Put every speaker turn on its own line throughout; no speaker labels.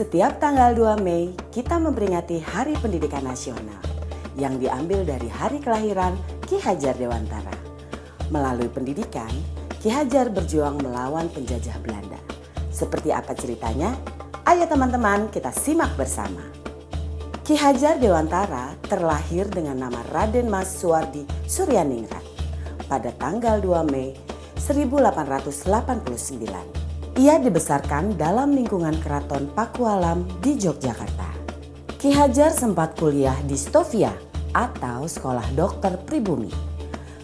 Setiap tanggal 2 Mei, kita memperingati Hari Pendidikan Nasional yang diambil dari hari kelahiran Ki Hajar Dewantara. Melalui pendidikan, Ki Hajar berjuang melawan penjajah Belanda. Seperti apa ceritanya? Ayo teman-teman, kita simak bersama. Ki Hajar Dewantara terlahir dengan nama Raden Mas Suwardi Suryaningrat pada tanggal 2 Mei 1889. Ia dibesarkan dalam lingkungan Keraton Pakualam di Yogyakarta. Ki Hajar sempat kuliah di Stovia atau Sekolah Dokter Pribumi.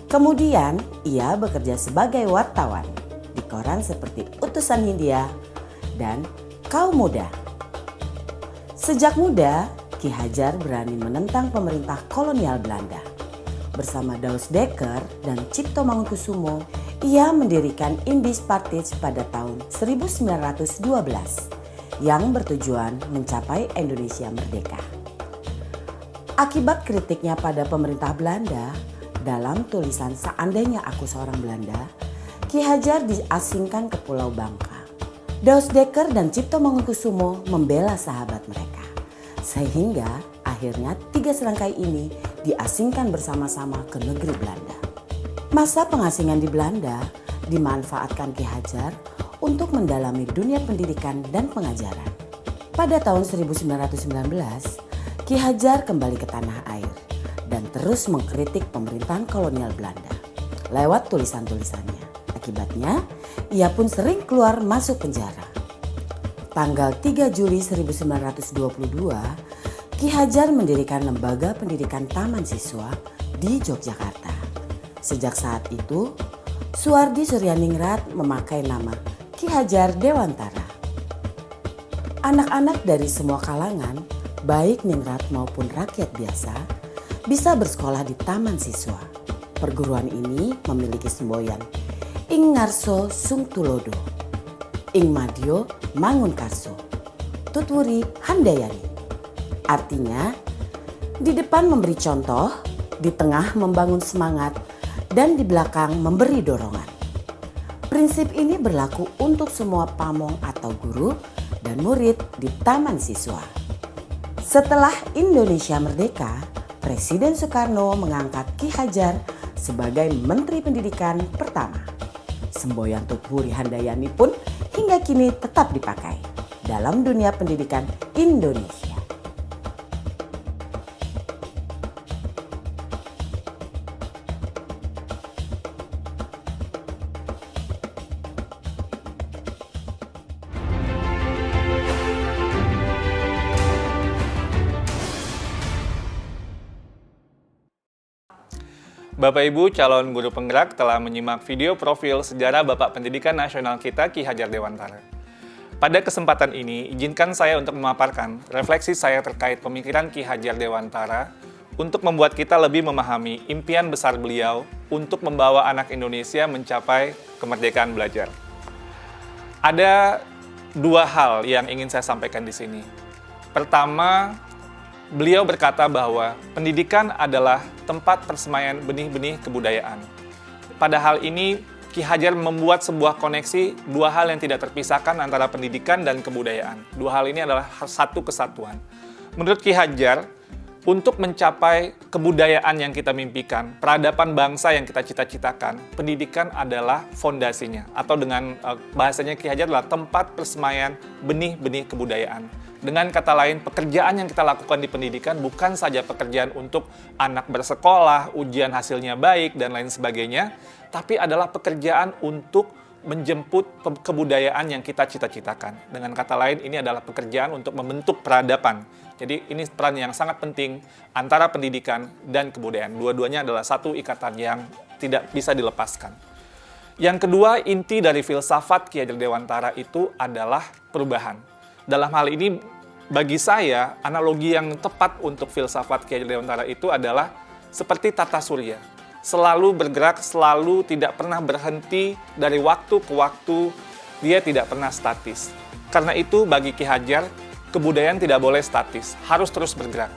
Kemudian ia bekerja sebagai wartawan di koran seperti Utusan Hindia dan Kaum Muda. Sejak muda, Ki Hajar berani menentang pemerintah kolonial Belanda. Bersama Daus Dekker dan Cipto Mangunkusumo, ia mendirikan Indies Partij pada tahun 1912 yang bertujuan mencapai Indonesia merdeka. Akibat kritiknya pada pemerintah Belanda, dalam tulisan Seandainya Aku Seorang Belanda, Ki Hajar diasingkan ke Pulau Bangka. Daus Dekker dan Cipto Mangunkusumo membela sahabat mereka, sehingga akhirnya 3 serangkai ini diasingkan bersama-sama ke negeri Belanda. Masa pengasingan di Belanda dimanfaatkan Ki Hajar untuk mendalami dunia pendidikan dan pengajaran. Pada tahun 1919, Ki Hajar kembali ke tanah air dan terus mengkritik pemerintahan kolonial Belanda lewat tulisan-tulisannya. Akibatnya, ia pun sering keluar masuk penjara. Tanggal 3 Juli 1922, Ki Hajar mendirikan Lembaga Pendidikan Taman Siswa di Yogyakarta. Sejak saat itu, Suwardi Suryaningrat memakai nama Ki Hajar Dewantara. Anak-anak dari semua kalangan, baik ningrat maupun rakyat biasa, bisa bersekolah di Taman Siswa. Perguruan ini memiliki semboyan Ing Ngarso Sung Tulodo, Ing Madyo Mangunkarso, Tutwuri Handayani. Artinya, di depan memberi contoh, di tengah membangun semangat, dan di belakang memberi dorongan. Prinsip ini berlaku untuk semua pamong atau guru dan murid di Taman Siswa. Setelah Indonesia merdeka, Presiden Soekarno mengangkat Ki Hajar sebagai Menteri Pendidikan pertama. Semboyan Tutwuri Handayani pun hingga kini tetap dipakai dalam dunia pendidikan Indonesia.
Bapak Ibu calon guru penggerak telah menyimak video profil sejarah Bapak Pendidikan Nasional kita Ki Hajar Dewantara. Pada kesempatan ini, izinkan saya untuk memaparkan refleksi saya terkait pemikiran Ki Hajar Dewantara untuk membuat kita lebih memahami impian besar beliau untuk membawa anak Indonesia mencapai kemerdekaan belajar. Ada 2 hal yang ingin saya sampaikan di sini. Pertama, beliau berkata bahwa pendidikan adalah tempat persemaian benih-benih kebudayaan. Pada hal ini, Ki Hajar membuat sebuah koneksi 2 hal yang tidak terpisahkan antara pendidikan dan kebudayaan. 2 hal ini adalah satu kesatuan. Menurut Ki Hajar, untuk mencapai kebudayaan yang kita mimpikan, peradaban bangsa yang kita cita-citakan, pendidikan adalah fondasinya. Atau dengan bahasanya Ki Hajar adalah tempat persemaian benih-benih kebudayaan. Dengan kata lain, pekerjaan yang kita lakukan di pendidikan bukan saja pekerjaan untuk anak bersekolah, ujian hasilnya baik, dan lain sebagainya, tapi adalah pekerjaan untuk menjemput kebudayaan yang kita cita-citakan. Dengan kata lain, ini adalah pekerjaan untuk membentuk peradaban. Jadi ini peran yang sangat penting antara pendidikan dan kebudayaan. Dua-duanya adalah satu ikatan yang tidak bisa dilepaskan. Yang kedua, inti dari filsafat Ki Hajar Dewantara itu adalah perubahan. Dalam hal ini, bagi saya, analogi yang tepat untuk filsafat Ki Hajar Dewantara itu adalah seperti tata surya. Selalu bergerak, selalu tidak pernah berhenti dari waktu ke waktu, dia tidak pernah statis. Karena itu, bagi Ki Hajar, kebudayaan tidak boleh statis, harus terus bergerak.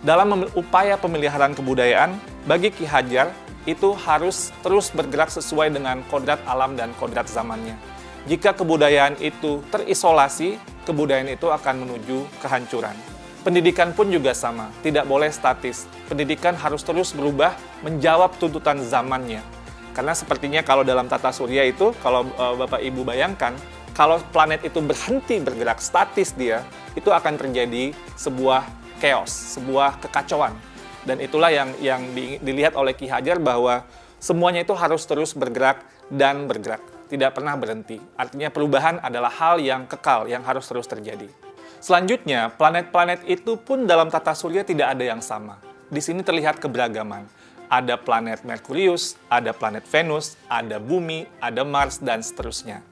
Dalam upaya pemeliharaan kebudayaan, bagi Ki Hajar, itu harus terus bergerak sesuai dengan kodrat alam dan kodrat zamannya. Jika kebudayaan itu terisolasi, kebudayaan itu akan menuju kehancuran. Pendidikan pun juga sama, tidak boleh statis. Pendidikan harus terus berubah, menjawab tuntutan zamannya. Karena sepertinya kalau dalam tata surya itu, kalau Bapak Ibu bayangkan, kalau planet itu berhenti bergerak, statis dia, itu akan terjadi sebuah chaos, sebuah kekacauan. Dan itulah yang dilihat oleh Ki Hajar bahwa semuanya itu harus terus bergerak dan bergerak, tidak pernah berhenti. Artinya perubahan adalah hal yang kekal, yang harus terus terjadi. Selanjutnya, planet-planet itu pun dalam tata surya tidak ada yang sama. Di sini terlihat keberagaman. Ada planet Merkurius, ada planet Venus, ada Bumi, ada Mars, dan seterusnya.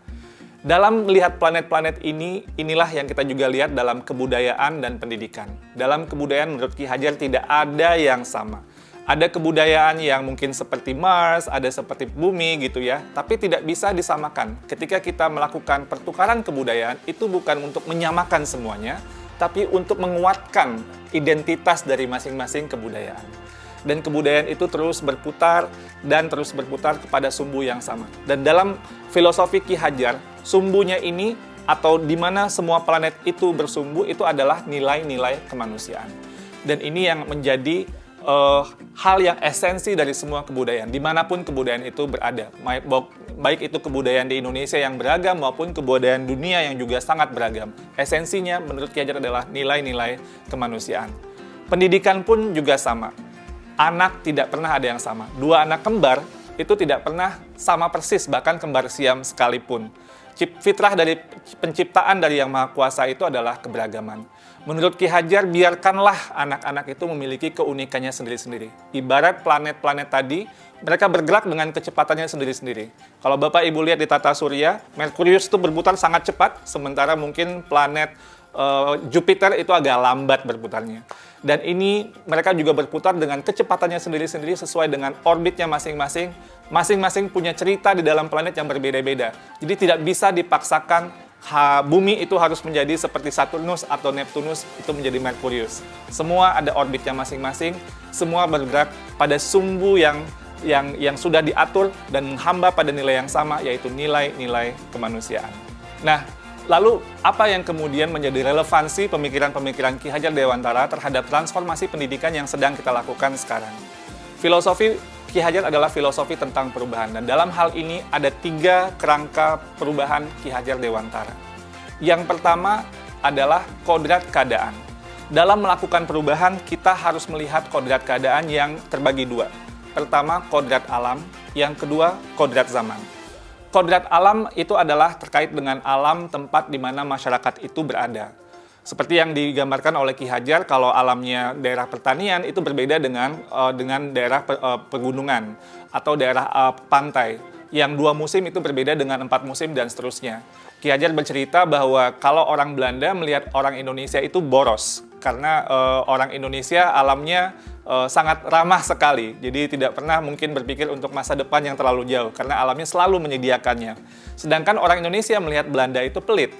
Dalam melihat planet-planet ini, inilah yang kita juga lihat dalam kebudayaan dan pendidikan. Dalam kebudayaan menurut Ki Hajar tidak ada yang sama. Ada kebudayaan yang mungkin seperti Mars, ada seperti Bumi gitu ya, tapi tidak bisa disamakan. Ketika kita melakukan pertukaran kebudayaan, itu bukan untuk menyamakan semuanya, tapi untuk menguatkan identitas dari masing-masing kebudayaan. Dan kebudayaan itu terus berputar dan terus berputar kepada sumbu yang sama. Dan dalam filosofi Ki Hajar, sumbunya ini atau di mana semua planet itu bersumbu itu adalah nilai-nilai kemanusiaan. Dan ini yang menjadi hal yang esensi dari semua kebudayaan, dimanapun kebudayaan itu berada. Baik itu kebudayaan di Indonesia yang beragam maupun kebudayaan dunia yang juga sangat beragam. Esensinya menurut Ki Hajar adalah nilai-nilai kemanusiaan. Pendidikan pun juga sama. Anak tidak pernah ada yang sama. Dua anak kembar itu tidak pernah sama persis, bahkan kembar siam sekalipun. Fitrah dari penciptaan dari Yang Maha Kuasa itu adalah keberagaman. Menurut Ki Hajar, biarkanlah anak-anak itu memiliki keunikannya sendiri-sendiri. Ibarat planet-planet tadi, mereka bergerak dengan kecepatannya sendiri-sendiri. Kalau Bapak Ibu lihat di tata surya, Merkurius itu berputar sangat cepat, sementara mungkin planet Jupiter itu agak lambat berputarnya. Dan ini mereka juga berputar dengan kecepatannya sendiri-sendiri sesuai dengan orbitnya masing-masing. Masing-masing punya cerita di dalam planet yang berbeda-beda. Jadi tidak bisa dipaksakan Bumi itu harus menjadi seperti Saturnus atau Neptunus itu menjadi Merkurius. Semua ada orbitnya masing-masing, semua bergerak pada sumbu yang sudah diatur dan menghamba pada nilai yang sama, yaitu nilai-nilai kemanusiaan. Nah, lalu apa yang kemudian menjadi relevansi pemikiran-pemikiran Ki Hajar Dewantara terhadap transformasi pendidikan yang sedang kita lakukan sekarang? Filosofi Ki Hajar adalah filosofi tentang perubahan, dan dalam hal ini ada 3 kerangka perubahan Ki Hajar Dewantara. Yang pertama adalah kodrat keadaan. Dalam melakukan perubahan, kita harus melihat kodrat keadaan yang terbagi 2. Pertama, kodrat alam, yang kedua, kodrat zaman. Kodrat alam itu adalah terkait dengan alam tempat di mana masyarakat itu berada. Seperti yang digambarkan oleh Ki Hajar, kalau alamnya daerah pertanian itu berbeda dengan daerah pegunungan atau daerah pantai. Yang 2 musim itu berbeda dengan 4 musim dan seterusnya. Ki Hajar bercerita bahwa kalau orang Belanda melihat orang Indonesia itu boros, karena orang Indonesia alamnya sangat ramah sekali. Jadi tidak pernah mungkin berpikir untuk masa depan yang terlalu jauh, karena alamnya selalu menyediakannya. Sedangkan orang Indonesia melihat Belanda itu pelit.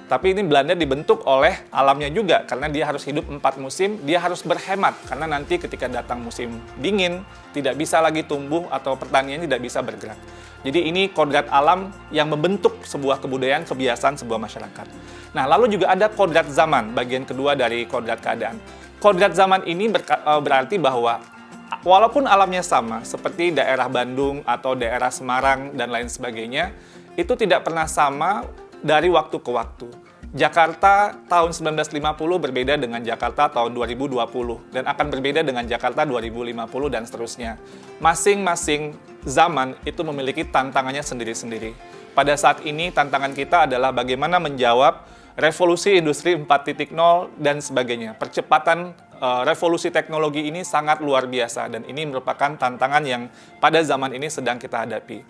Tapi ini Belanda dibentuk oleh alamnya juga, karena dia harus hidup 4 musim, dia harus berhemat, karena nanti ketika datang musim dingin, tidak bisa lagi tumbuh atau pertanian tidak bisa bergerak. Jadi ini kodrat alam yang membentuk sebuah kebudayaan, kebiasaan sebuah masyarakat. Nah, lalu juga ada kodrat zaman, bagian kedua dari kodrat keadaan. Kodrat zaman ini berarti bahwa walaupun alamnya sama, seperti daerah Bandung atau daerah Semarang dan lain sebagainya, itu tidak pernah sama dari waktu ke waktu. Jakarta tahun 1950 berbeda dengan Jakarta tahun 2020 dan akan berbeda dengan Jakarta 2050 dan seterusnya. Masing-masing zaman itu memiliki tantangannya sendiri-sendiri. Pada saat ini tantangan kita adalah bagaimana menjawab revolusi industri 4.0 dan sebagainya. Percepatan revolusi teknologi ini sangat luar biasa dan ini merupakan tantangan yang pada zaman ini sedang kita hadapi.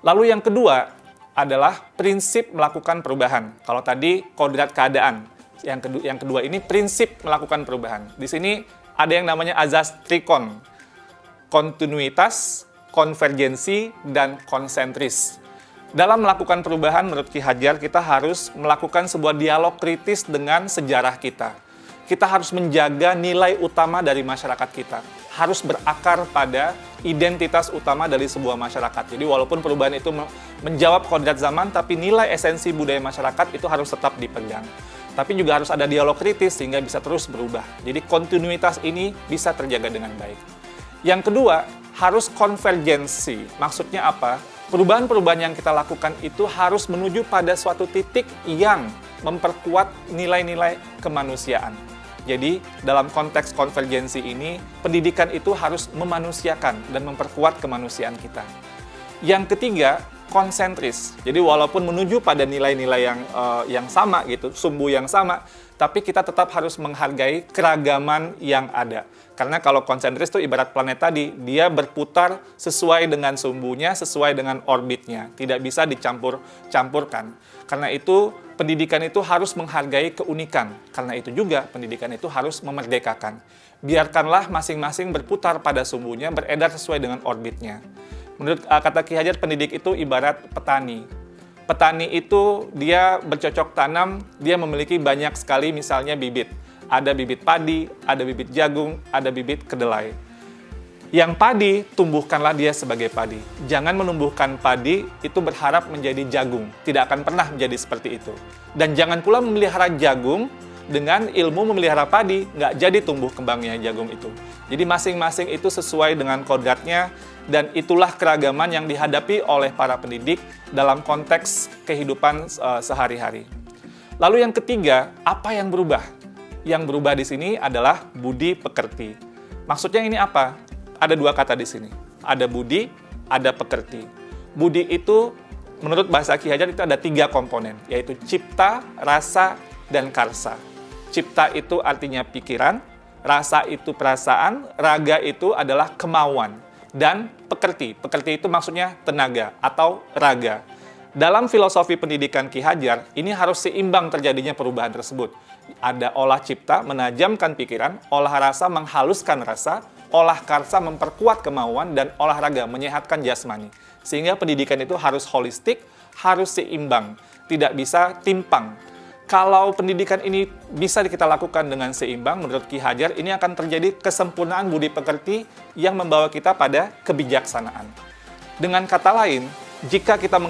Lalu yang kedua adalah prinsip melakukan perubahan. Kalau tadi kodrat keadaan, yang kedua ini prinsip melakukan perubahan. Di sini ada yang namanya azas trikon, kontinuitas, konvergensi, dan konsentris. Dalam melakukan perubahan menurut Ki Hajar, kita harus melakukan sebuah dialog kritis dengan sejarah kita. Kita harus menjaga nilai utama dari masyarakat kita. harus berakar pada identitas utama dari sebuah masyarakat. Jadi walaupun perubahan itu menjawab kodrat zaman, tapi nilai esensi budaya masyarakat itu harus tetap dipegang. Tapi juga harus ada dialog kritis sehingga bisa terus berubah. Jadi kontinuitas ini bisa terjaga dengan baik. Yang kedua, harus konvergensi. Maksudnya apa? Perubahan-perubahan yang kita lakukan itu harus menuju pada suatu titik yang memperkuat nilai-nilai kemanusiaan. Jadi, dalam konteks konvergensi ini, pendidikan itu harus memanusiakan dan memperkuat kemanusiaan kita. Yang ketiga, konsentris. Jadi, walaupun menuju pada nilai-nilai yang sama gitu, sumbu yang sama, tapi kita tetap harus menghargai keragaman yang ada. Karena kalau konsentris itu ibarat planet tadi, dia berputar sesuai dengan sumbunya, sesuai dengan orbitnya. Tidak bisa dicampur-campurkan. Karena itu, pendidikan itu harus menghargai keunikan. Karena itu juga, pendidikan itu harus memerdekakan. Biarkanlah masing-masing berputar pada sumbunya, beredar sesuai dengan orbitnya. Menurut kata Ki Hajar, pendidik itu ibarat petani. Petani itu dia bercocok tanam, dia memiliki banyak sekali misalnya bibit. Ada bibit padi, ada bibit jagung, ada bibit kedelai. Yang padi, tumbuhkanlah dia sebagai padi. Jangan menumbuhkan padi itu berharap menjadi jagung. Tidak akan pernah menjadi seperti itu. Dan jangan pula memelihara jagung dengan ilmu memelihara padi, nggak jadi tumbuh kembangnya jagung itu. Jadi masing-masing itu sesuai dengan kodratnya, dan itulah keragaman yang dihadapi oleh para pendidik dalam konteks kehidupan sehari-hari. Lalu yang ketiga, apa yang berubah? Yang berubah di sini adalah budi pekerti. Maksudnya ini apa? Ada dua kata di sini. Ada budi, ada pekerti. Budi itu, menurut bahasa Ki Hajar, itu ada 3 komponen, yaitu cipta, rasa, dan karsa. Cipta itu artinya pikiran, rasa itu perasaan, raga itu adalah kemauan, dan pekerti. Pekerti itu maksudnya tenaga atau raga. Dalam filosofi pendidikan Ki Hajar, ini harus seimbang terjadinya perubahan tersebut. Ada olah cipta, menajamkan pikiran, olah rasa, menghaluskan rasa, olah karsa, memperkuat kemauan, dan olahraga, menyehatkan jasmani. Sehingga pendidikan itu harus holistik, harus seimbang, tidak bisa timpang. Kalau pendidikan ini bisa kita lakukan dengan seimbang, menurut Ki Hajar, ini akan terjadi kesempurnaan budi pekerti yang membawa kita pada kebijaksanaan. Dengan kata lain, jika kita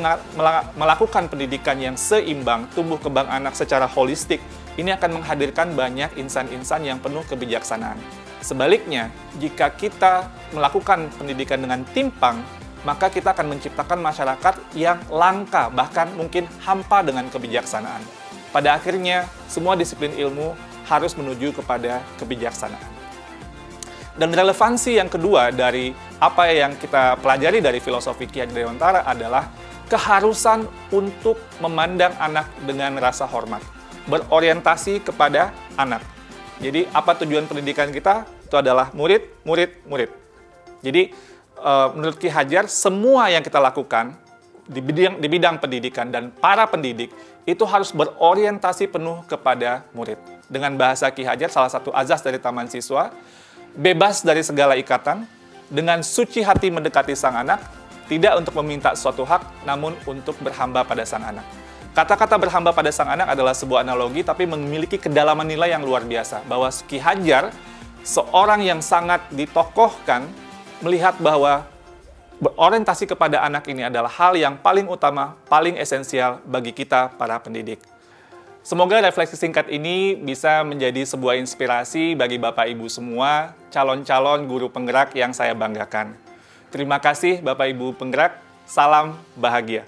melakukan pendidikan yang seimbang, tumbuh kembang anak secara holistik, ini akan menghadirkan banyak insan-insan yang penuh kebijaksanaan. Sebaliknya, jika kita melakukan pendidikan dengan timpang, maka kita akan menciptakan masyarakat yang langka, bahkan mungkin hampa dengan kebijaksanaan. Pada akhirnya, semua disiplin ilmu harus menuju kepada kebijaksanaan. Dan relevansi yang kedua dari apa yang kita pelajari dari filosofi Ki Hajar Dewantara adalah keharusan untuk memandang anak dengan rasa hormat, berorientasi kepada anak. Jadi, apa tujuan pendidikan kita? Itu adalah murid, murid, murid. Jadi, menurut Ki Hajar, semua yang kita lakukan di bidang pendidikan dan para pendidik itu harus berorientasi penuh kepada murid. Dengan bahasa Ki Hajar, salah satu azas dari Taman Siswa, bebas dari segala ikatan, dengan suci hati mendekati sang anak, tidak untuk meminta suatu hak, namun untuk berhamba pada sang anak. Kata-kata berhamba pada sang anak adalah sebuah analogi, tapi memiliki kedalaman nilai yang luar biasa. Bahwa Ki Hajar, seorang yang sangat ditokohkan, melihat bahwa berorientasi kepada anak ini adalah hal yang paling utama, paling esensial bagi kita para pendidik. Semoga refleksi singkat ini bisa menjadi sebuah inspirasi bagi Bapak Ibu semua, calon-calon guru penggerak yang saya banggakan. Terima kasih Bapak Ibu penggerak, salam bahagia.